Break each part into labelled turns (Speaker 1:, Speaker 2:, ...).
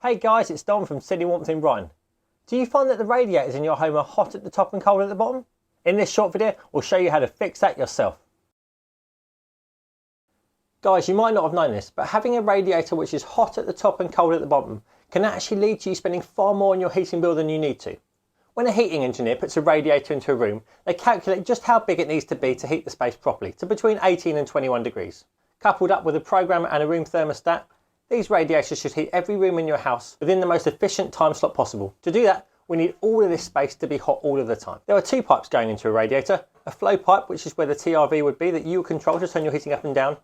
Speaker 1: Hey guys, it's Don from City Warmth in Brighton. Do you find that the radiators in your home are hot at the top and cold at the bottom? In this short video, we'll show you how to fix that yourself. Guys, you might not have known this, but having a radiator which is hot at the top and cold at the bottom can actually lead to you spending far more on your heating bill than you need to. When a heating engineer puts a radiator into a room, they calculate just how big it needs to be to heat the space properly, to between 18 and 21 degrees. Coupled up with a programmer and a room thermostat, these radiators should heat every room in your house within the most efficient time slot possible. To do that, we need all of this space to be hot all of the time. There are two pipes going into a radiator, a flow pipe, which is where the TRV would be that you control to turn your heating up and down,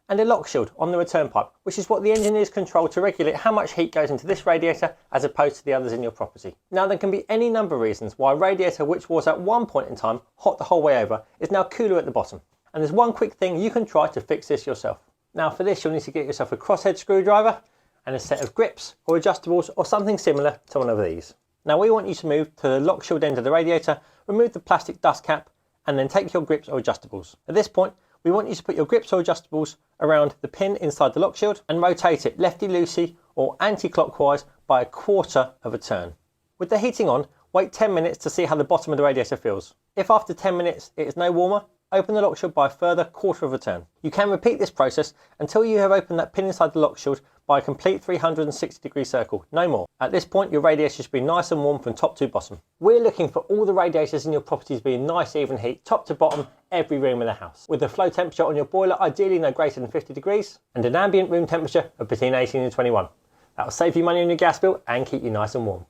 Speaker 1: and a lock shield on the return pipe, which is what the engineers control to regulate how much heat goes into this radiator as opposed to the others in your property. Now, there can be any number of reasons why a radiator which was at one point in time hot the whole way over is now cooler at the bottom. And there's one quick thing you can try to fix this yourself. Now for this, you'll need to get yourself a crosshead screwdriver and a set of grips or adjustables or something similar to one of these. Now we want you to move to the lock shield end of the radiator, remove the plastic dust cap, and then take your grips or adjustables. At this point, we want you to put your grips or adjustables around the pin inside the lock shield and rotate it lefty-loosey or anti-clockwise by 1/4 of a turn. With the heating on, wait 10 minutes to see how the bottom of the radiator feels. If after 10 minutes it is no warmer, open the lock shield by a further 1/4 of a turn. You can repeat this process until you have opened that pin inside the lock shield by a complete 360-degree circle, no more. At this point, your radiator should be nice and warm from top to bottom. We're looking for all the radiators in your property to be in nice even heat, top to bottom, every room in the house. With the flow temperature on your boiler ideally no greater than 50 degrees, and an ambient room temperature of between 18 and 21. That will save you money on your gas bill and keep you nice and warm.